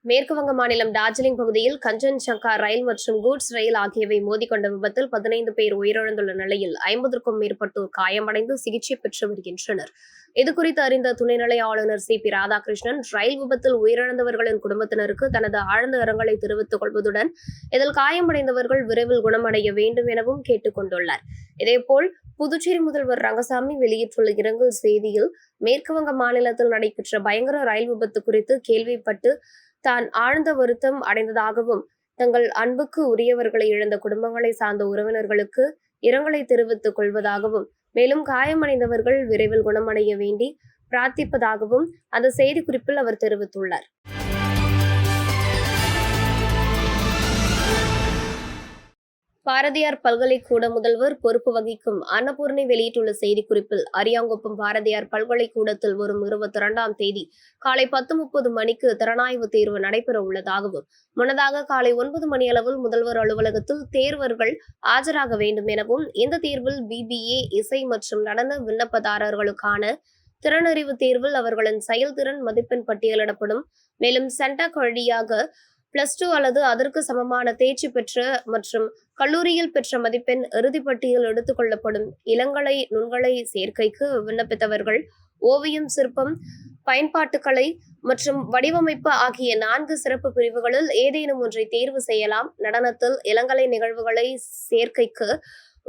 மேற்கு வங்க மாநிலம் டார்ஜிலிங் பகுதியில் கஞ்சன்ஜங்கா ரயில் மற்றும் கூட்ஸ் ரயில் ஆகியவை மோதிக்கொண்ட விபத்தில் 15 பேர் உயிரிழந்துள்ள நிலையில் 50க்கும் மேற்பட்டோர் காயமடைந்து சிகிச்சை பெற்று வருகின்றனர். இதுகுறித்து அறிந்த துணைநிலை ஆளுநர் சி.பி. ராதாகிருஷ்ணன் ரயில் விபத்தில் உயிரிழந்தவர்களின் குடும்பத்தினருக்கு தனது ஆழ்ந்த இரங்கலை தெரிவித்துக் கொள்வதுடன் இதில் காயமடைந்தவர்கள் விரைவில் குணமடைய வேண்டும் எனவும் கேட்டுக் கொண்டுள்ளார். இதேபோல் புதுச்சேரி முதல்வர் ரங்கசாமி வெளியிட்டுள்ள இரங்கல் செய்தியில் மேற்கு வங்க மாநிலத்தில் நடைபெற்ற பயங்கர ரயில் விபத்து குறித்து கேள்விப்பட்டு தான் ஆழ்ந்த வருத்தம் அடைந்ததாகவும் தங்கள் அன்புக்கு உரியவர்களை இழந்த குடும்பங்களை சார்ந்த உறவினர்களுக்கு இரங்கலை தெரிவித்துக் கொள்வதாகவும் மேலும் காயமடைந்தவர்கள் விரைவில் குணமடைய வேண்டி பிரார்த்திப்பதாகவும் அந்த செய்திக்குறிப்பில் அவர் தெரிவித்துள்ளார். பாரதியார் பல்கலைக்கூட முதல்வர் பொறுப்பு வகிக்கும் அன்னபூர்ணி வெளியிட்டுள்ள செய்திக்குறிப்பில் அரியாங்குப்பம் பாரதியார் பல்கலைக்கூடத்தில் வரும் 22ஆம் தேதி காலை 10:30 மணிக்கு திறனாய்வு தேர்வு நடைபெற உள்ளதாகவும் முன்னதாக காலை 9 மணி அளவில் முதல்வர் அலுவலகத்தில் தேர்வர்கள் ஆஜராக வேண்டும் எனவும் இந்த தேர்வில் BBA இசை மற்றும் நடன விண்ணப்பதாரர்களுக்கான திறனறிவு தேர்வில் அவர்களின் செயல்திறன் மதிப்பெண் பட்டியலிடப்படும். மேலும் சென்டாக் வழியாக +2 அல்லது அதற்கு சமமான தேர்ச்சி பெற்ற மற்றும் கல்லூரியில் பெற்ற மதிப்பெண் இறுதிப்பட்டியல் எடுத்துக் கொள்ளப்படும். இளங்கலை நுண்கலை சேர்க்கைக்கு விண்ணப்பித்தவர்கள் ஓவியம், சிற்பம், பயன்பாட்டுக்கலை மற்றும் வடிவமைப்பு ஆகிய 4 சிறப்பு பிரிவுகளில் ஏதேனும் ஒன்றை தேர்வு செய்யலாம். நடனத்தில் இளங்கலை நிகழ்வுகளை சேர்க்கைக்கு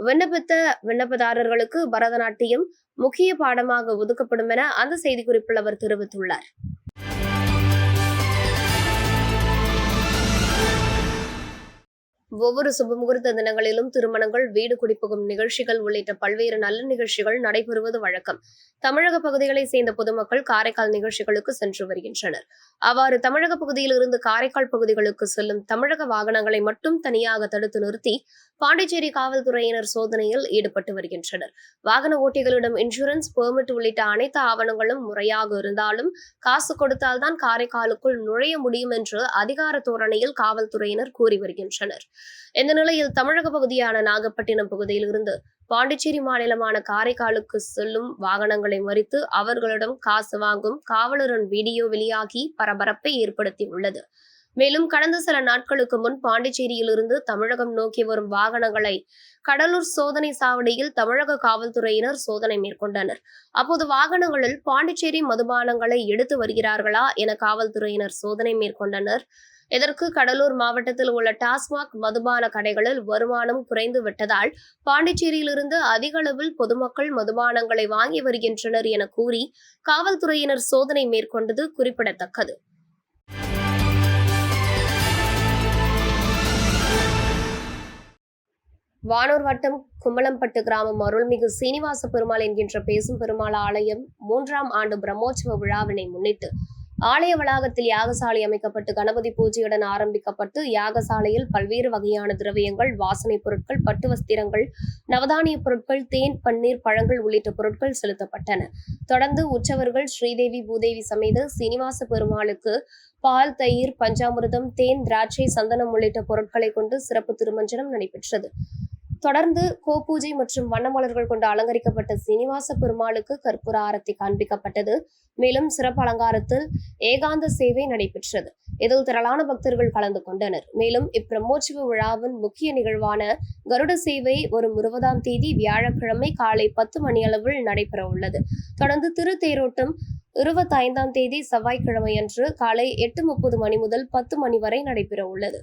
விண்ணப்பித்த விண்ணப்பதாரர்களுக்கு பரதநாட்டியம் முக்கிய பாடமாக ஒதுக்கப்படும் என அந்த செய்திக்குறிப்பில் அவர் தெரிவித்துள்ளார். ஒவ்வொரு சுபமுகூர்த்த தினங்களிலும் திருமணங்கள், வீடு குடிப்புகும் நிகழ்ச்சிகள் உள்ளிட்ட பல்வேறு நல்ல நிகழ்ச்சிகள் நடைபெறுவது வழக்கம். தமிழக பகுதிகளை சேர்ந்த பொதுமக்கள் காரைக்கால் நிகழ்ச்சிகளுக்கு சென்று வருகின்றனர். அவ்வாறு தமிழக பகுதியில் இருந்து காரைக்கால் பகுதிகளுக்கு செல்லும் தமிழக வாகனங்களை மட்டும் தனியாக தடுத்து நிறுத்தி பாண்டிச்சேரி காவல்துறையினர் சோதனையில் ஈடுபட்டு வருகின்றனர். வாகன ஓட்டிகளிடம் இன்சூரன்ஸ், பெர்மிட் உள்ளிட்ட அனைத்து ஆவணங்களும் முறையாக இருந்தாலும் காசு கொடுத்தால்தான் காரைக்காலுக்குள் நுழைய முடியும் என்று அதிகார தோரணையில் காவல்துறையினர் கூறி வருகின்றனர். இந்த நிலையில் தமிழக பகுதியான நாகப்பட்டினம் பகுதியில் இருந்து பாண்டிச்சேரி மாநிலமான காரைக்காலுக்கு செல்லும் வாகனங்களை மறித்து அவர்களிடம் காசு வாங்கும் காவலரின் வீடியோ வெளியாகி பரபரப்பை ஏற்படுத்தியுள்ளது. மேலும் கடந்த சில நாட்களுக்கு முன் பாண்டிச்சேரியில் இருந்து தமிழகம் நோக்கி வரும் வாகனங்களை கடலூர் சோதனை சாவடியில் தமிழக காவல்துறையினர் சோதனை மேற்கொண்டனர். அப்போது வாகனங்களில் பாண்டிச்சேரி மதுபானங்களை எடுத்து வருகிறார்களா என காவல்துறையினர் சோதனை மேற்கொண்டனர். இதற்கு கடலூர் மாவட்டத்தில் உள்ள டாஸ்மாக் மதுபான கடைகளில் வருமானம் குறைந்து விட்டதால் பாண்டிச்சேரியிலிருந்து அதிக அளவில் பொதுமக்கள் மதுபானங்களை வாங்கி வருகின்றனர் என கூறி காவல்துறையினர் சோதனை மேற்கொண்டது குறிப்பிடத்தக்கது. வானூர் வட்டம் கும்பலம்பட்டு கிராமம் அருள்மிகு சீனிவாச பெருமாள் என்கின்ற பேசும் பெருமாள் ஆலயம் 3ஆம் ஆண்டு பிரம்மோற்சவ விழாவினை முன்னிட்டு ஆலய வளாகத்தில் யாகசாலை அமைக்கப்பட்டு கணபதி பூஜையுடன் ஆரம்பிக்கப்பட்டு யாகசாலையில் பல்வேறு வகையான திரவியங்கள், வாசனை பொருட்கள், பட்டு வஸ்திரங்கள், நவதானிய பொருட்கள், தேன், பன்னீர், பழங்கள் உள்ளிட்ட பொருட்கள் செலுத்தப்பட்டன. தொடர்ந்து உற்சவர்கள் ஸ்ரீதேவி பூதேவி சமேத சீனிவாச பெருமாளுக்கு பால், தயிர், பஞ்சாமிர்தம், தேன், திராட்சை, சந்தனம் உள்ளிட்ட பொருட்களை கொண்டு சிறப்பு திருமஞ்சனம் நடைபெற்றது. தொடர்ந்து கோபூஜை மற்றும் வண்ணமலர்கள் கொண்டு அலங்கரிக்கப்பட்ட சீனிவாச பெருமாளுக்கு கற்பூர ஆரத்தி காண்பிக்கப்பட்டது. மேலும் சிறப்பு அலங்காரத்தில் ஏகாந்த சேவை நடைபெற்றது. இதில் திரளான பக்தர்கள் கலந்து கொண்டனர். மேலும் இப்பிரமோற்சவ விழாவின் முக்கிய நிகழ்வான கருட சேவை வரும் 20ஆம் தேதி வியாழக்கிழமை காலை 10 மணியளவில் நடைபெற உள்ளது. தொடர்ந்து திருத்தேரோட்டம் 25ஆம் தேதி செவ்வாய்க்கிழமையன்று காலை 8:30 மணி முதல் 10 மணி வரை நடைபெற உள்ளது.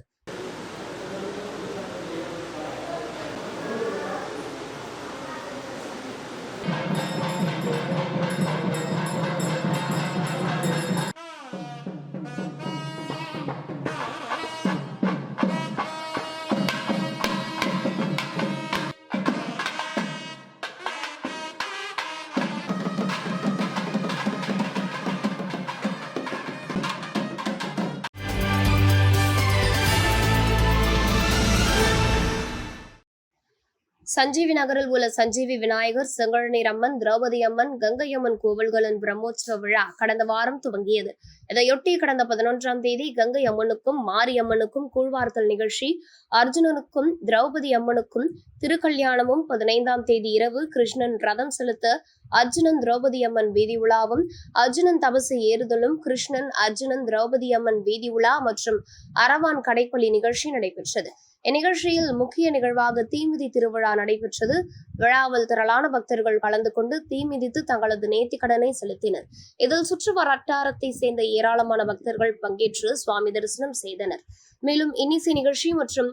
சஞ்சீவி நகரில் உள்ள சஞ்சீவி விநாயகர், செங்கழநீர் அம்மன், திரௌபதி அம்மன், கங்கை அம்மன் கோவில்களின் பிரம்மோற்சவ விழா கடந்த வாரம் துவங்கியது. இதையொட்டி கடந்த 11ஆம் தேதி கங்கை அம்மனுக்கும் மாரியம்மனுக்கும் கூழ்வார்த்தல் நிகழ்ச்சி, அர்ஜுனனுக்கும் திரௌபதி அம்மனுக்கும் திருக்கல்யாணமும், 15ஆம் தேதி இரவு கிருஷ்ணன் ரதம் செலுத்த அர்ஜுனன் திரௌபதி அம்மன் வீதி உலாவும், அர்ஜுனன் தபசு ஏறுதலும், கிருஷ்ணன் அர்ஜுனன் திரௌபதி அம்மன் வீதி உலா மற்றும் அரவான் கடைப்பள்ளி நிகழ்ச்சி நடைபெற்றது. இந்நிகழ்ச்சியில் முக்கிய நிகழ்வாக தீமிதி திருவிழா நடைபெற்றது. விழாவில் திரளான பக்தர்கள் கலந்து கொண்டு தீமிதித்து தங்களது நேர்த்திக்கடனை செலுத்தினர். இதில் சுற்று வட்டாரத்தை சேர்ந்த ஏராளமான பக்தர்கள் பங்கேற்று சுவாமி தரிசனம் செய்தனர். மேலும் இன்னிசை நிகழ்ச்சி மற்றும்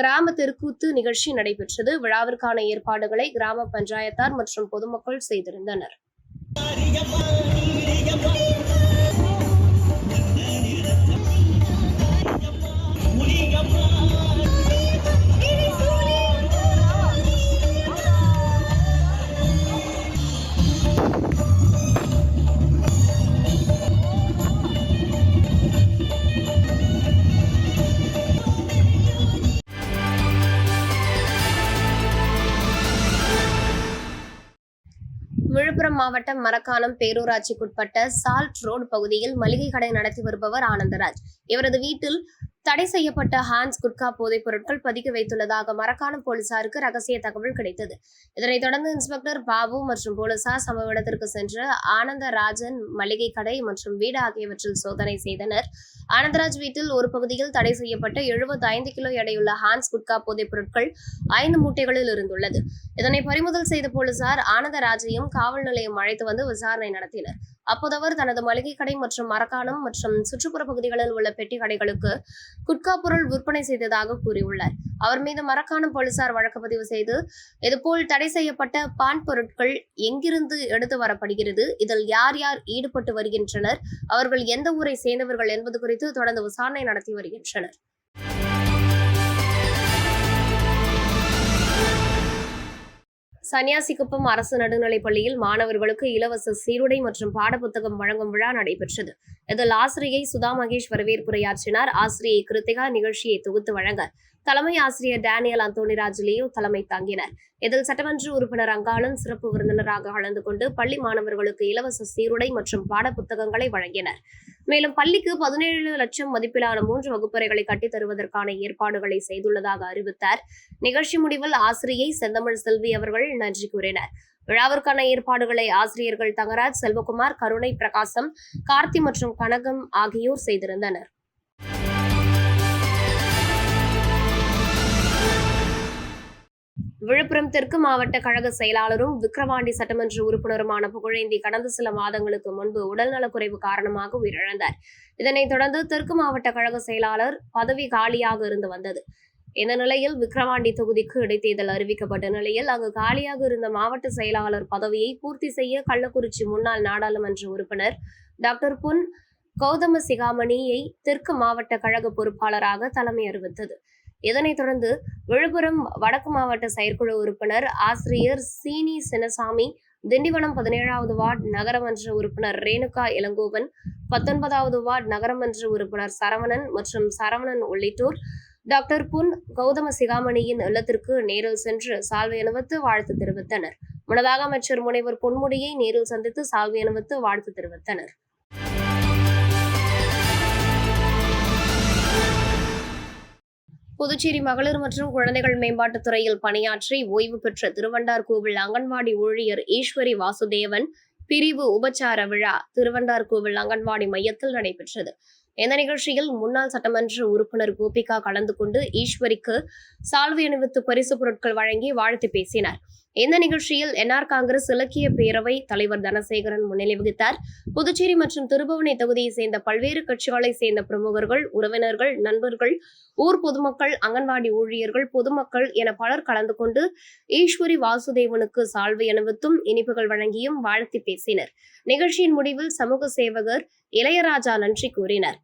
கிராம தெருக்கூத்து நிகழ்ச்சி நடைபெற்றது. விழாவிற்கான ஏற்பாடுகளை கிராம பஞ்சாயத்தார் மற்றும் பொதுமக்கள் செய்திருந்தனர். விழுப்புரம் மாவட்டம் மரக்காணம் பேரூராட்சிக்குட்பட்ட சால்ட் ரோடு பகுதியில் மளிகை கடை நடத்தி வருபவர் ஆனந்தராஜ். இவரது வீட்டில் தடை செய்யப்பட்ட ஹான்ஸ் குட்கா போதைப் பொருட்கள் பதுக்கி வைத்துள்ளதாக மரக்காணம் போலீசாருக்கு ரகசிய தகவல் கிடைத்தது. இதனைத் தொடர்ந்து இன்ஸ்பெக்டர் பாபு மற்றும் போலீசார் சம்பவ இடத்திற்கு சென்று ஆனந்தராஜன் மளிகை கடை மற்றும் வீடு ஆகியவற்றில் சோதனை செய்தனர். ஆனந்தராஜ் வீட்டில் ஒரு பகுதியில் தடை செய்யப்பட்ட 75 கிலோ எடையுள்ள ஹான்ஸ் குட்கா போதைப் பொருட்கள் 5 மூட்டைகளில் இருந்துள்ளது. இதனை பறிமுதல் செய்த போலீசார் ஆனந்தராஜையும் காவல் நிலையம் அழைத்து வந்து விசாரணை நடத்தினர். அப்போது அவர் தனது மளிகை கடை மற்றும் மரக்காணம் மற்றும் சுற்றுப்புற பகுதிகளில் உள்ள பெட்டி கடைகளுக்கு குட்கா பொருள் விற்பனை செய்ததாக கூறியுள்ளார். அவர் மீது மரக்காணம் போலீசார் வழக்கு பதிவு செய்து, இதுபோல் தடை செய்யப்பட்ட பான் பொருட்கள் எங்கிருந்து எடுத்து வரப்படுகிறது, இதில் யார் யார் ஈடுபட்டு வருகின்றனர், அவர்கள் எந்த ஊரை சேர்ந்தவர்கள் என்பது குறித்து தொடர்ந்து விசாரணை நடத்தி வருகின்றனர். சன்னியாசிக்குப்பம் அரசு நடுநிலைப் பள்ளியில் மாணவர்களுக்கு இலவச சீருடை மற்றும் பாடப்புத்தகம் வழங்கும் விழா நடைபெற்றது. இதில் ஆசிரியை சுதா மகேஷ் வரவேற்புரையாற்றினார். ஆசிரியை கிருத்திகா நிகழ்ச்சியை தொகுத்து வழங்க தலைமை ஆசிரியர் டேனியல் அந்தோனிராஜ் லியோ தலைமை தாங்கினர். இதில் சட்டமன்ற உறுப்பினர் அங்காளன் சிறப்பு விருந்தினராக கலந்து கொண்டு பள்ளி மாணவர்களுக்கு இலவச சீருடை மற்றும் பாடப்புத்தகங்களை வழங்கினர். மேலும் பள்ளிக்கு 17 லட்சம் மதிப்பிலான 3 வகுப்பறைகளை கட்டித் தருவதற்கான ஏற்பாடுகளை செய்துள்ளதாக அறிவித்தார். நிகழ்ச்சி முடிவில் ஆசிரியை செந்தமிழ் செல்வி அவர்கள் நன்றி கூறினர். விழாவிற்கான ஏற்பாடுகளை ஆசிரியர்கள் தங்கராஜ், செல்வகுமார், கருணை பிரகாசம், கார்த்தி மற்றும் கனகம் ஆகியோர் செய்திருந்தனர். விழுப்புரம் தெற்கு மாவட்ட கழக செயலாளரும் விக்கிரவாண்டி சட்டமன்ற உறுப்பினருமான புகழேந்தி கடந்த சில மாதங்களுக்கு முன்பு உடல்நலக்குறைவு காரணமாக உயிரிழந்தார். இதனைத் தொடர்ந்து தெற்கு மாவட்ட கழக செயலாளர் பதவி காலியாக இருந்து வந்தது. இந்த நிலையில் விக்கிரவாண்டி தொகுதிக்கு இடைத்தேர்தல் அறிவிக்கப்பட்ட நிலையில் அங்கு காலியாக இருந்த மாவட்ட செயலாளர் பதவியை பூர்த்தி செய்ய கள்ளக்குறிச்சி முன்னாள் நாடாளுமன்ற உறுப்பினர் டாக்டர் பொன் கௌதம சிகாமணியை தெற்கு மாவட்ட கழக பொறுப்பாளராக தலைமை அறிவித்தது. இதனைத் தொடர்ந்து விழுப்புரம் வடக்கு மாவட்ட செயற்குழு உறுப்பினர் ஆசிரியர் சீனி சின்னசாமி, திண்டிவனம் 17வது வார்டு நகரமன்ற உறுப்பினர் ரேணுகா இளங்கோவன், 19வது வார்டு நகரமன்ற உறுப்பினர் சரவணன் மற்றும் சரவணன் உள்ளிட்டோர் டாக்டர் பொன் கௌதம சிகாமணியின் இல்லத்திற்கு நேரில் சென்று சால்வை அணிவித்து வாழ்த்து தெரிவித்தனர். முன்னதாக அமைச்சர் முனைவர் பொன்முடியை நேரில் சந்தித்து சால்வை அணிவித்து வாழ்த்து தெரிவித்தனர். புதுச்சேரி மகளிர் மற்றும் குழந்தைகள் மேம்பாட்டுத் துறையில் பணியாற்றி ஓய்வு பெற்ற திருவண்டார்கோவில் அங்கன்வாடி ஊழியர் ஈஸ்வரி வாசுதேவன் பிரிவு உபச்சார விழா திருவண்டார்கோவில் அங்கன்வாடி மையத்தில் நடைபெற்றது. இந்த நிகழ்ச்சியில் முன்னாள் சட்டமன்ற உறுப்பினர் கோபிகா கலந்து கொண்டு ஈஸ்வரிக்கு சால்வை அணிவித்து பரிசு பொருட்கள் வழங்கி வாழ்த்து பேசினார். இந்த நிகழ்ச்சியில் என்ஆர் காங்கிரஸ் இலக்கிய பேரவை தலைவர் தனசேகரன் முன்னிலை வகித்தார். புதுச்சேரி மற்றும் திருபுவனை தொகுதியை சேர்ந்த பல்வேறு கட்சிகளை சேர்ந்த பிரமுகர்கள், உறவினர்கள், நண்பர்கள், ஊர் பொதுமக்கள், அங்கன்வாடி ஊழியர்கள், பொதுமக்கள் என பலர் கலந்து கொண்டு ஈஸ்வரி வாசுதேவனுக்கு சால்வை அணிவித்தும் இனிப்புகள் வழங்கியும் வாழ்த்தி பேசினர். நிகழ்ச்சியின் முடிவில் சமூக சேவகர் இளையராஜா நன்றி கூறினர்.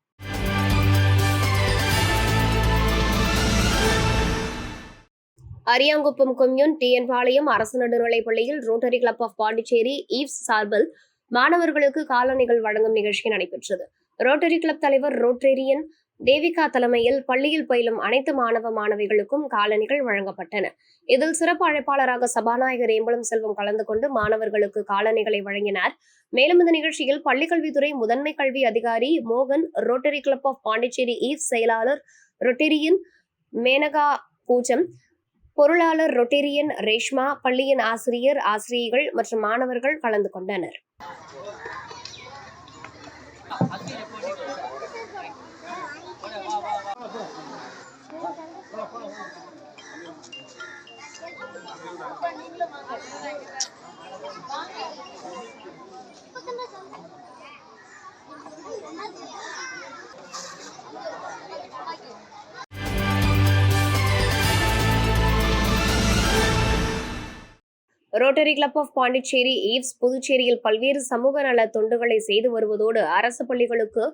அரியாங்குப்பம் கொம்யூன் டிஎன் பாளையம் அரசு நடுநிலைப் பள்ளியில் Rotary Club of Pondicherry Eves சார்பில் மாணவர்களுக்கு காலணிகள் வழங்கும் நிகழ்ச்சி நடைபெற்றது. ரோட்டரி கிளப் தலைவர் ரோட்டரியன் தேவிகா தலைமையில் பள்ளியில் பயிலும் அனைத்து மாணவ மாணவிகளுக்கும் காலணிகள் வழங்கப்பட்டன. இதில் சிறப்பு அழைப்பாளராக சபாநாயகர் ஏம்பலம் செல்வம் கலந்து கொண்டு மாணவர்களுக்கு காலணிகளை வழங்கினார். மேலும் இந்த நிகழ்ச்சியில் பள்ளிக்கல்வித்துறை முதன்மை கல்வி அதிகாரி மோகன், Rotary Club of Pondicherry East செயலாளர் ரொட்டேரியன் மேனகா பூஜம், பொருளாளர் ரொட்டேரியன் ரேஷ்மா, பள்ளியின் ஆசிரியர், ஆசிரியைகள் மற்றும் மாணவர்கள் கலந்து கொண்டனர். Rotary Club of Pondicherry Eves புதுச்சேரியில் பல்வேறு சமூக நல தொண்டுகளை செய்து வருவதோடு அரசு பள்ளிகளுக்கு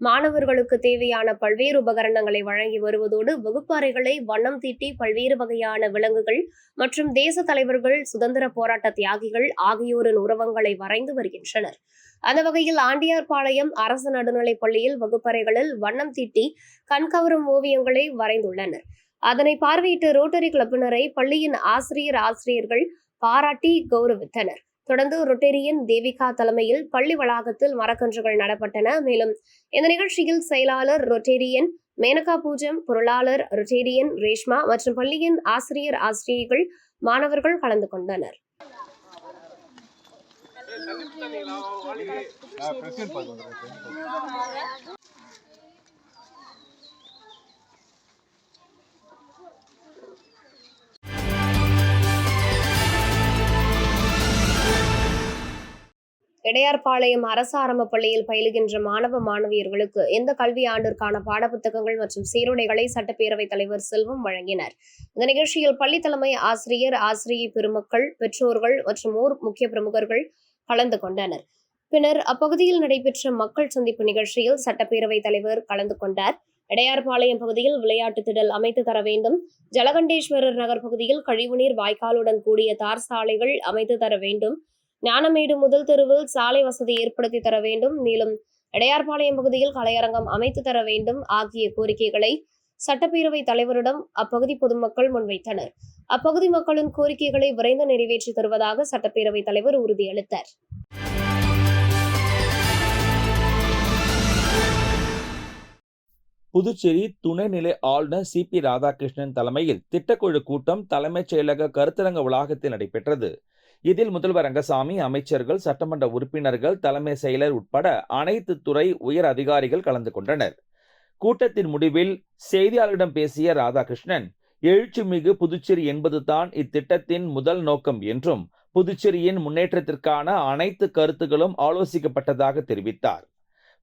மாணவர்களுக்கு தேவையான பல்வேறு உபகரணங்களை வழங்கி வருவதோடு வகுப்பு அறைகளை வண்ணம் தீட்டி பல்வேறு வகையான விலங்குகள் மற்றும் தேச தலைவர்கள், சுதந்திர போராட்ட தியாகிகள் ஆகியோரின் உருவங்களை வரைந்து வருகின்றனர். அந்த வகையில் ஆண்டியார்பாளையம் அரசு நடுநிலைப் பள்ளியில் வகுப்பறைகளில் வண்ணம் தீட்டி கண்கவரும் ஓவியங்களை வரைந்துள்ளனர். அதனை பார்வையிட்ட ரோட்டரி கிளப்பினரை பள்ளியின் ஆசிரியர்கள் பாராட்டி கௌரவித்தனர். தொடர்ந்து ரொட்டேரியன் தேவிகா தலைமையில் பள்ளி வளாகத்தில் மரக்கன்றுகள் நடப்பட்டன. மேலும் இந்த நிகழ்ச்சியில் செயலாளர் ரொட்டேரியன் மேனகா பூஜம், பொருளாளர் ரொட்டேரியன் ரேஷ்மா மற்றும் பள்ளியின் ஆசிரியைகள், மாணவர்கள் கலந்து கொண்டனர். இடையார்பாளையம் அரசு ஆரம்ப பள்ளியில் பயிலுகின்ற மாணவ மாணவியர்களுக்கு இந்த கல்வி ஆண்டிற்கான பாடப்புத்தகங்கள் மற்றும் சீருடைகளை சட்டப்பேரவைத் தலைவர் செல்வம் வழங்கினார். இந்த நிகழ்ச்சியில் பள்ளி தலைமை ஆசிரியர், ஆசிரியை பெருமக்கள், பெற்றோர்கள் மற்றும் ஊர் முக்கிய பிரமுகர்கள் கலந்து கொண்டனர். பின்னர் அப்பகுதியில் நடைபெற்ற மக்கள் சந்திப்பு நிகழ்ச்சியில் சட்டப்பேரவைத் தலைவர் கலந்து கொண்டார். இடையார்பாளையம் பகுதியில் விளையாட்டு திடல் அமைத்து தர வேண்டும், ஜலகண்டேஸ்வரர் நகர் பகுதியில் கழிவுநீர் வாய்க்காலுடன் கூடிய தார் சாலைகள் அமைத்து தர வேண்டும், ஞானமேடு முதல் தெருவில் சாலை வசதி ஏற்படுத்தி தர வேண்டும், மேலும் இடையார்பாளையம் பகுதியில் கலையரங்கம் அமைத்து தர வேண்டும் ஆகிய கோரிக்கைகளை சட்டப்பேரவைத் தலைவரிடம் அப்பகுதி பொதுமக்கள் முன்வைத்தனர். அப்பகுதி மக்களின் கோரிக்கைகளை விரைந்து நிறைவேற்றி தருவதாக சட்டப்பேரவைத் தலைவர் உறுதியளித்தார். புதுச்சேரி துணைநிலை ஆளுநர் CP ராதாகிருஷ்ணன் தலைமையில் திட்டக்குழு கூட்டம் தலைமைச் செயலக கருத்தரங்க வளாகத்தில் நடைபெற்றது. இதில் முதல்வர் ரங்கசாமி, அமைச்சர்கள், சட்டமன்ற உறுப்பினர்கள், தலைமை செயலர் உட்பட அனைத்து துறை உயர் அதிகாரிகள் கலந்து கொண்டனர். கூட்டத்தின் முடிவில் செய்தியாளர்களிடம் பேசிய ராதாகிருஷ்ணன், எழுச்சிமிகு புதுச்சேரி என்பதுதான் இத்திட்டத்தின் முதல் நோக்கம் என்றும் புதுச்சேரியின் முன்னேற்றத்திற்கான அனைத்து கருத்துக்களும் ஆலோசிக்கப்பட்டதாக தெரிவித்தார்.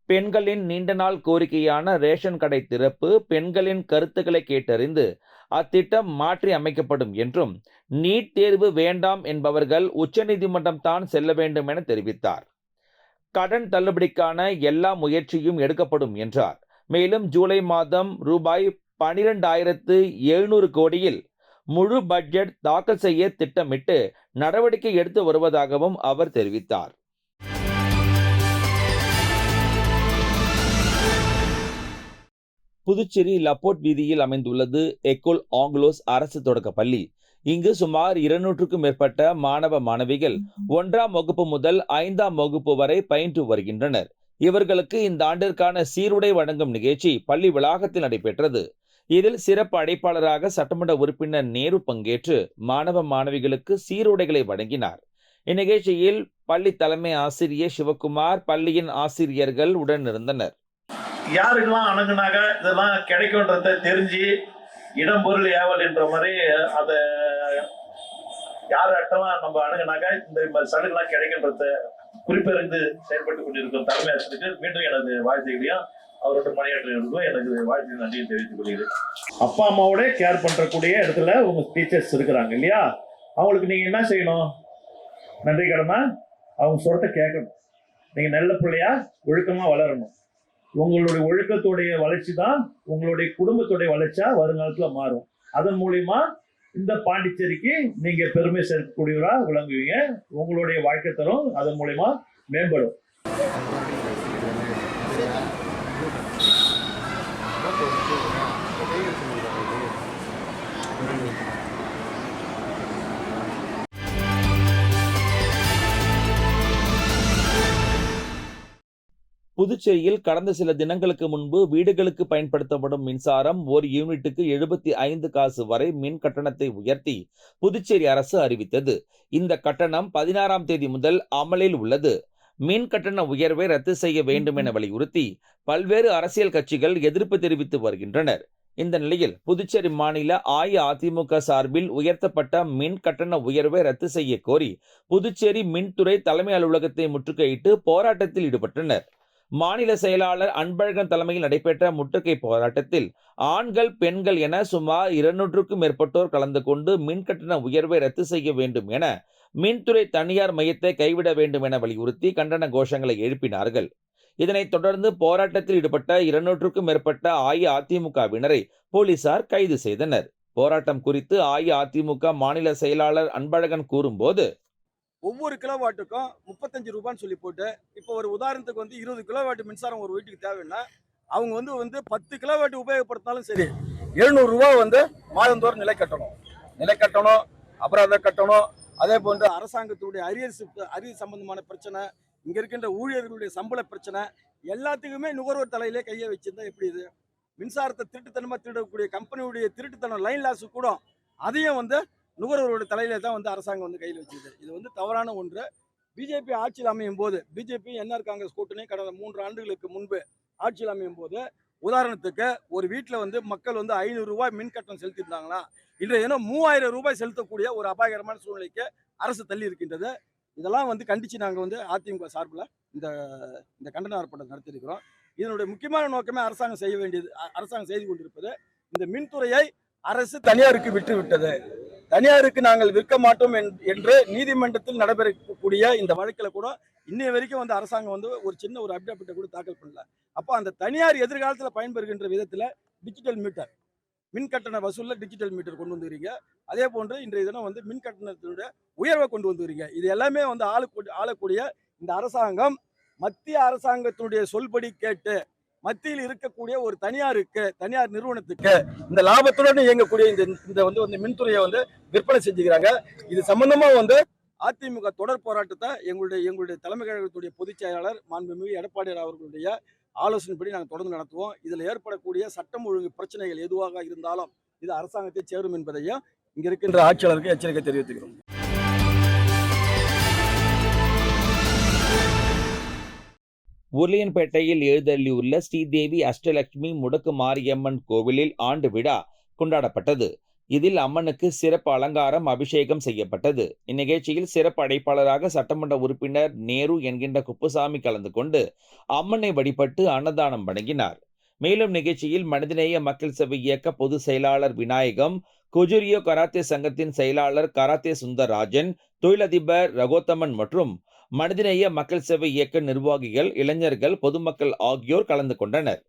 பெண்களின் நீண்ட நாள் கோரிக்கையான ரேஷன் கடை திறப்பு, பெண்களின் கருத்துக்களை கேட்டறிந்து அத்திட்டம் மாற்றி அமைக்கப்படும் என்றும், நீட் தேர்வு வேண்டாம் என்பவர்கள் உச்சநீதிமன்றம் தான் செல்ல வேண்டும் என தெரிவித்தார். கடன் தள்ளுபடிக்கான எல்லா முயற்சியும் எடுக்கப்படும் என்றார். மேலும் ஜூலை மாதம் ரூபாய் 12,700 கோடியில் முழு பட்ஜெட் தாக்கல் செய்ய திட்டமிட்டு நடவடிக்கை எடுத்து வருவதாகவும் அவர் தெரிவித்தார். புதுச்சேரி லப்போர்ட் வீதியில் அமைந்துள்ளது எக்கோல் ஆங்கிலோஸ் அரசு தொடக்க பள்ளி. இங்கு சுமார் 200க்கும் மேற்பட்ட மாணவ மாணவிகள் 1ஆம் வகுப்பு முதல் 5ஆம் வகுப்பு வரை பயின்று வருகின்றனர். இவர்களுக்கு இந்த ஆண்டிற்கான சீருடை வழங்கும் நிகழ்ச்சி பள்ளி வளாகத்தில் நடைபெற்றது. இதில் சிறப்பு அழைப்பாளராக சட்டமன்ற உறுப்பினர் நேரு பங்கேற்று மாணவ மாணவிகளுக்கு சீருடைகளை வழங்கினார். இந்நிகழ்ச்சியில் பள்ளி தலைமை ஆசிரியர் சிவகுமார், பள்ளியின் ஆசிரியர்கள் உடன் இருந்தனர். யாருக்கெல்லாம் அணுகுனாக இதெல்லாம் கிடைக்கும்ன்றத தெரிஞ்சு இடம் பொருள் ஏவல் என்ற மாதிரி அதை யார்கிட்டலாம் நம்ம அணுகுனாக்க இந்த மாதிரி சலுகைலாம் கிடைக்கின்றத குறிப்பறிந்து செயல்பட்டு கொண்டிருக்கும் தலைமை ஆசிரியருக்கு மீண்டும் எனது வாழ்த்துக்களையும் அவரோட பணியாற்றுவதற்கும் எனக்கு வாழ்த்து நன்றியை தெரிவித்துக் கொள்கிறேன். அப்பா அம்மாவோட கேர் பண்றக்கூடிய இடத்துல உங்க டீச்சர்ஸ் இருக்கிறாங்க இல்லையா, அவங்களுக்கு நீங்க என்ன செய்யணும்? நன்றி கடமை அவங்க சொல்றத கேட்கணும். நீங்க நல்ல பிள்ளையா ஒழுக்கமா வளரணும். உங்களுடைய ஒழுக்கத்துடைய வளர்ச்சி தான் உங்களுடைய குடும்பத்துடைய வளர்ச்சியா வருங்காலத்துல மாறும். அதன் மூலியமா இந்த பாண்டிச்சேரிக்கு நீங்க பெருமை சேர்க்கக்கூடியவரா விளங்குவீங்க. உங்களுடைய வாழ்க்கை தரம் அதன் மூலியமா மேம்படும். புதுச்சேரியில் கடந்த சில தினங்களுக்கு முன்பு வீடுகளுக்கு பயன்படுத்தப்படும் மின்சாரம் ஒரு யூனிட்டுக்கு 75 காசு வரை மின் கட்டணத்தை உயர்த்தி புதுச்சேரி அரசு அறிவித்தது. இந்த கட்டணம் 16ஆம் தேதி முதல் அமலில் உள்ளது. மின் கட்டண உயர்வை ரத்து செய்ய வேண்டும் என வலியுறுத்தி பல்வேறு அரசியல் கட்சிகள் எதிர்ப்பு தெரிவித்து வருகின்றனர். இந்த நிலையில் புதுச்சேரி மாநில அஇஅதிமுக சார்பில் உயர்த்தப்பட்ட மின் கட்டண உயர்வை ரத்து செய்ய கோரி புதுச்சேரி மின்துறை தலைமை அலுவலகத்தை முற்றுகையிட்டு போராட்டத்தில் ஈடுபட்டனர். மாநில செயலாளர் அன்பழகன் தலைமையில் நடைபெற்ற முற்றுகை போராட்டத்தில் ஆண்கள் பெண்கள் என சுமார் 200க்கும் மேற்பட்டோர் கலந்து கொண்டு மின் கட்டண உயர்வை ரத்து செய்ய வேண்டும் என மின்துறை தனியார் மையத்தை கைவிட வேண்டும் என வலியுறுத்தி கண்டன கோஷங்களை எழுப்பினார்கள். இதனைத் தொடர்ந்து போராட்டத்தில் ஈடுபட்ட 200க்கும் மேற்பட்ட அஇஅதிமுகவினரை போலீசார் கைது செய்தனர். போராட்டம் குறித்து அஇஅதிமுக மாநில செயலாளர் அன்பழகன் கூறும்போது, ஒவ்வொரு கிலோவாட்டுக்கும் 35 ரூபான்னு சொல்லி போட்டு, இப்போ ஒரு உதாரணத்துக்கு 20 கிலோவாட் மின்சாரம் ஒரு வீட்டுக்கு தேவைன்னா அவங்க வந்து 10 கிலோவாட் உபயோகப்படுத்தினாலும் சரி 700 ரூபா மாதந்தோறும் நிலை கட்டணும், அபராதம் கட்டணும். அதே போன்று அரசாங்கத்துடைய அரியர் சம்பந்தமான பிரச்சனை, இங்க இருக்கின்ற ஊழியர்களுடைய சம்பள பிரச்சனை, எல்லாத்துக்குமே நுகர்வோர் தலையிலே கையை வச்சிருந்தா எப்படி இது? மின்சாரத்தை திருட்டுத்தனமா திருடக்கூடிய கம்பெனியுடைய திருட்டுத்தனம் லைன் லாஸ் கூட அதையும் நுகர்வோருடைய தலையில தான் அரசாங்கம் கையில் வச்சிருக்கு. இது தவறான ஒன்று. பிஜேபி ஆட்சியில் அமையும் போது, பிஜேபி என்ஆர் காங்கிரஸ் கூட்டணி கடந்த 3 ஆண்டுகளுக்கு முன்பு ஆட்சியில் அமையும் போது, உதாரணத்துக்கு ஒரு வீட்டில் மக்கள் 500 ரூபாய் மின் கட்டணம் செலுத்தியிருந்தாங்களா, இன்றைய 3000 ரூபாய் செலுத்தக்கூடிய ஒரு அபாயகரமான சூழ்நிலைக்கு அரசு தள்ளி இருக்கின்றது. இதெல்லாம் கண்டிச்சு நாங்கள் அதிமுக சார்பில் இந்த கண்டன ஆர்ப்பாட்டம் நடத்தியிருக்கிறோம். இதனுடைய முக்கியமான நோக்கமே அரசாங்கம் செய்து கொண்டிருப்பது, இந்த மின்துறையை அரசு தனியாருக்கு விட்டு விட்டது. தனியாருக்கு நாங்கள் விற்க மாட்டோம் என்று நீதிமன்றத்தில் நடைபெறக்கூடிய இந்த வழக்கில் கூட இன்னைய வரைக்கும் அரசாங்கம் ஒரு சின்ன ஒரு அப்டேட்டை கூட தாக்கல் பண்ணல. அப்போ அந்த தனியார் எதிர்காலத்தில் பயன்பெறுகின்ற விதத்தில் டிஜிட்டல் மீட்டர், மின் கட்டண வசூலில் டிஜிட்டல் மீட்டர் கொண்டு வந்துக்கிறீங்க. அதே போன்று இன்றைய தினம் மின் கட்டணத்தினுடைய உயர்வை கொண்டு வந்துக்கிறீங்க. இது எல்லாமே ஆளக்கூடிய இந்த அரசாங்கம் மத்திய அரசாங்கத்தினுடைய சொல்படி கேட்டு மத்தியில் இருக்கக்கூடிய ஒரு தனியார் நிறுவனத்துக்கு இந்த லாபத்துடன் இயங்கக்கூடிய இந்த மின்துறையை விற்பனை செஞ்சுக்கிறாங்க. இது சம்பந்தமா அதிமுக தொடர் போராட்டத்தை எங்களுடைய தலைமை கழகத்துடைய பொதுச் செயலாளர் மாண்புமிகு எடப்பாடியார் அவர்களுடைய ஆலோசனைப்படி நாங்கள் தொடர்ந்து நடத்துவோம். இதில் ஏற்படக்கூடிய சட்டம் ஒழுங்கு பிரச்சனைகள் எதுவாக இருந்தாலும் இது அரசாங்கத்தை சேரும் என்பதையும் இங்க இருக்கின்ற ஆட்சியாளருக்கு எச்சரிக்கை தெரிவித்துக்கிறோம். உருளையன்பேட்டையில் எழுந்தருளியுள்ள ஸ்ரீதேவி அஷ்டலட்சுமி முடக்கு மாரியம்மன் கோவிலில் ஆண்டு விழா கொண்டாடப்பட்டது. இதில் அம்மனுக்கு சிறப்பு அலங்காரம், அபிஷேகம் செய்யப்பட்டது. இந்நிகழ்ச்சியில் சிறப்பு அழைப்பாளராக சட்டமன்ற உறுப்பினர் நேரு என்கின்ற குப்புசாமி கலந்து கொண்டு அம்மனை வழிபட்டு அன்னதானம் வழங்கினார். மேலும் நிகழ்ச்சியில் மனிதநேய மக்கள் சேவை இயக்க பொதுச் செயலாளர் விநாயகம், குஜுரியோ கராத்தே சங்கத்தின் செயலாளர் கராத்தே சுந்தரராஜன், தொழிலதிபர் ரகோத்தமன் மற்றும் மனிதநேய மக்கள் சேவை இயக்க நிர்வாகிகள், இளைஞர்கள், பொதுமக்கள் ஆகியோர் கலந்து கொண்டனர்.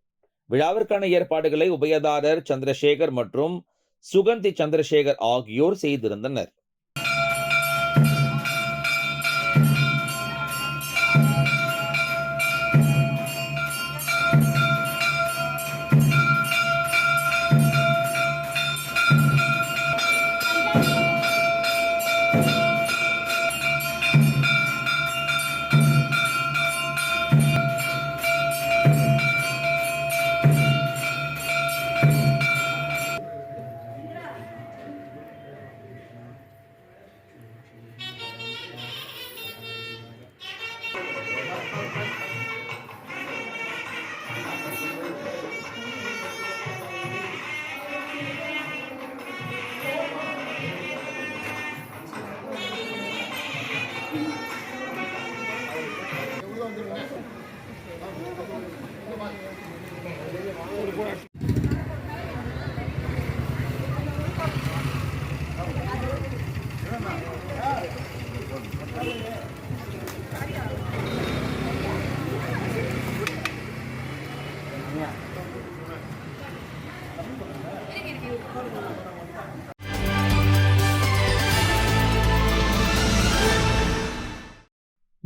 விழாவிற்கான ஏற்பாடுகளை உபயதாரர் சந்திரசேகர் மற்றும் சுகந்தி சந்திரசேகர் ஆகியோர் செய்திருந்தனர்.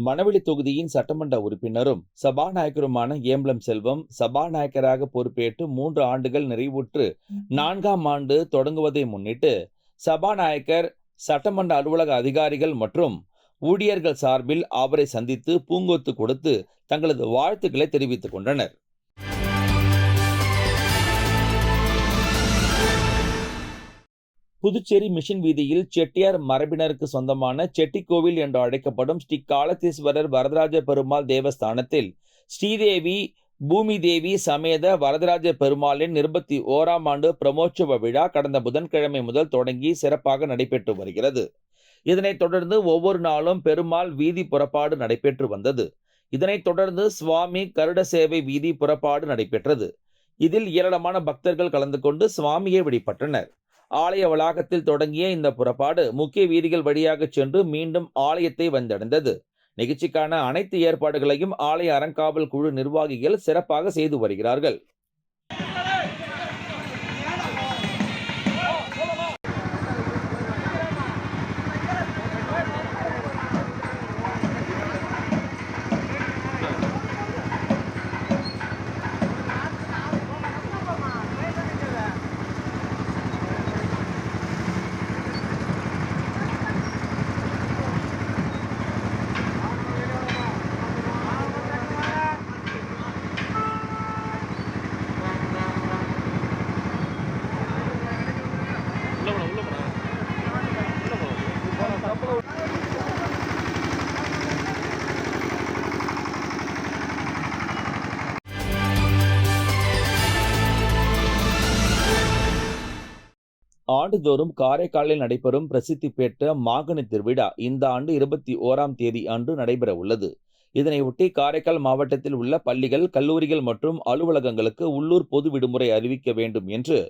மணவெளி தொகுதியின் சட்டமன்ற உறுப்பினரும் சபாநாயகருமான ஏம்பலம் செல்வம் சபாநாயகராக பொறுப்பேற்று 3 ஆண்டுகள் நிறைவுற்று 4ஆம் ஆண்டு தொடங்குவதை முன்னிட்டு சபாநாயகர் சட்டமன்ற அலுவலக அதிகாரிகள் மற்றும் ஊழியர்கள் சார்பில் அவரை சந்தித்து பூங்கொத்து கொடுத்து தங்களது வாழ்த்துக்களை தெரிவித்துக் கொண்டனர். புதுச்சேரி மிஷன் வீதியில் செட்டியார் மரபினருக்கு சொந்தமான செட்டிக்கோவில் என்று அழைக்கப்படும் ஸ்ரீ காலத்தீஸ்வரர் வரதராஜ பெருமாள் தேவஸ்தானத்தில் ஸ்ரீதேவி பூமி தேவி சமேத வரதராஜ பெருமாளின் 21ஆம் ஆண்டு பிரமோற்சவ விழா கடந்த புதன்கிழமை முதல் தொடங்கி சிறப்பாக நடைபெற்று வருகிறது. இதனைத் தொடர்ந்து ஒவ்வொரு நாளும் பெருமாள் வீதி புறப்பாடு நடைபெற்று வந்தது. இதனைத் தொடர்ந்து சுவாமி கருட சேவை வீதி புறப்பாடு நடைபெற்றது. இதில் ஏராளமான பக்தர்கள் கலந்து கொண்டு சுவாமியை வழிபட்டனர். ஆலய வளாகத்தில் தொடங்கிய இந்த புறப்பாடு முக்கிய வீதிகள் வழியாக சென்று மீண்டும் ஆலயத்தை வந்தடைந்தது. நிகழ்ச்சிக்கான அனைத்து ஏற்பாடுகளையும் ஆலய அறங்காவல் குழு நிர்வாகிகள் சிறப்பாக செய்து வருகிறார்கள். ஆண்டுதோறும் காரைக்காலில் நடைபெறும் பிரசித்தி பெற்ற மாங்கனி திருவிழா இந்த ஆண்டு 21ஆம் தேதி அன்று நடைபெற உள்ளது. இதனையொட்டி காரைக்கால் மாவட்டத்தில் உள்ள பள்ளிகள், கல்லூரிகள் மற்றும் அலுவலகங்களுக்கு உள்ளூர் பொது விடுமுறை அறிவிக்க வேண்டும் என்று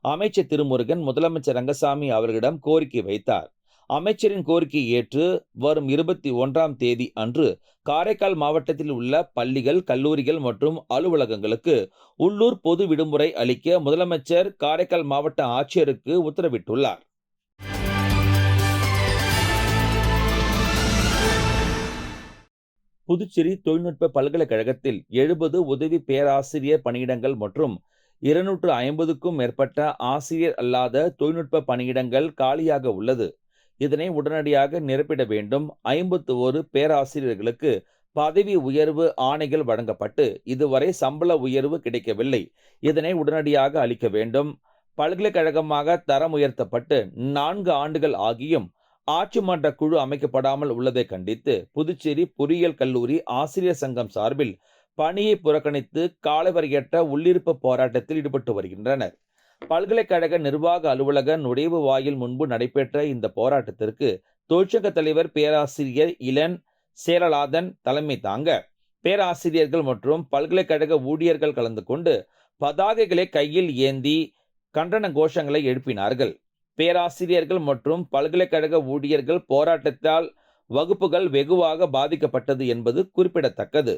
அமைச்சர் திருமுருகன் முதலமைச்சர் ரங்கசாமி அவர்களிடம் கோரிக்கை வைத்தார். அமைச்சரின் கோரிக்கையை ஏற்று வரும் 21ஆம் தேதி அன்று காரைக்கால் மாவட்டத்தில் உள்ள பள்ளிகள், கல்லூரிகள் மற்றும் அலுவலகங்களுக்கு உள்ளூர் பொது விடுமுறை அளிக்க முதலமைச்சர் காரைக்கால் மாவட்ட ஆட்சியருக்கு உத்தரவிட்டுள்ளார். புதுச்சேரி தொழில்நுட்ப பல்கலைக்கழகத்தில் 70 உதவி பேராசிரியர் பணியிடங்கள் மற்றும் 250க்கும் மேற்பட்ட ஆசிரியர் அல்லாத தொழில்நுட்ப பணியிடங்கள் காலியாக உள்ளது. இதனை உடனடியாக நிரப்பிட வேண்டும். 51 பேராசிரியர்களுக்கு பதவி உயர்வு ஆணைகள் வழங்கப்பட்டு இதுவரை சம்பள உயர்வு கிடைக்கவில்லை. இதனை உடனடியாக அளிக்க வேண்டும். பல்கலைக்கழகமாக தரம் உயர்த்தப்பட்டு 4 ஆண்டுகள் ஆகியும் ஆட்சி மன்ற குழு அமைக்கப்படாமல் உள்ளதை கண்டித்து புதுச்சேரி பொறியியல் கல்லூரி ஆசிரியர் சங்கம் சார்பில் பணியை புறக்கணித்து காலவரையற்ற உள்ளிருப்பு போராட்டத்தில் ஈடுபட்டு வருகின்றனர். பல்கலைக்கழக நிர்வாக அலுவலக நுழைவு வாயில் முன்பு நடைபெற்ற இந்த போராட்டத்திற்கு தொழிற்சங்க தலைவர் பேராசிரியர் இளன் சேரலாதன் தலைமை தாங்க பேராசிரியர்கள் மற்றும் பல்கலைக்கழக ஊழியர்கள் கலந்து கொண்டு பதாகைகளை கையில் ஏந்தி கண்டன கோஷங்களை எழுப்பினார்கள். பேராசிரியர்கள் மற்றும் பல்கலைக்கழக ஊழியர்கள் போராட்டத்தால் வகுப்புகள் வெகுவாக பாதிக்கப்பட்டது என்பது குறிப்பிடத்தக்கது.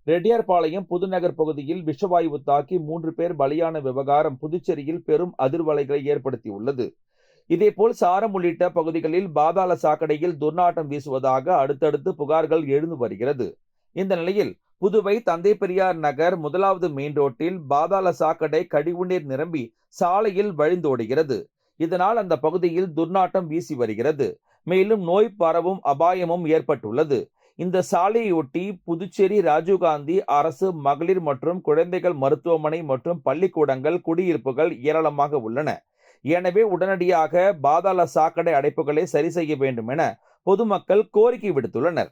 ரெட்டியார்பாளையம் புதுநகர் பகுதியில் விஷவாயு தாக்கி 3 பேர் பலியான விவகாரம் புதுச்சேரியில் பெரும் அதிர்வலைகளை ஏற்படுத்தியுள்ளது. இதேபோல் சாரம் உள்ளிட்ட பகுதிகளில் பாதாள சாக்கடையில் துர்நாற்றம் வீசுவதாக அடுத்தடுத்து புகார்கள் எழுந்து வருகிறது. இந்த நிலையில் புதுவை தந்தை பெரியார் நகர் 1வது மெயின் ரோட்டில் பாதாள சாக்கடை கழிவுநீர் நிரம்பி சாலையில் வழிந்தோடுகிறது. இதனால் அந்த பகுதியில் துர்நாற்றம் வீசி வருகிறது. மேலும் நோய் பரவும் அபாயமும் ஏற்பட்டுள்ளது. இந்த சாலையொட்டி புதுச்சேரி ராஜீவ்காந்தி அரசு மகளிர் மற்றும் குழந்தைகள் மருத்துவமனை மற்றும் பள்ளிக்கூடங்கள், குடியிருப்புகள் ஏராளமாக உள்ளன. எனவே உடனடியாக பாதாள சாக்கடை அடைப்புகளை சரி செய்ய வேண்டும் என பொதுமக்கள் கோரிக்கை விடுத்துள்ளனர்.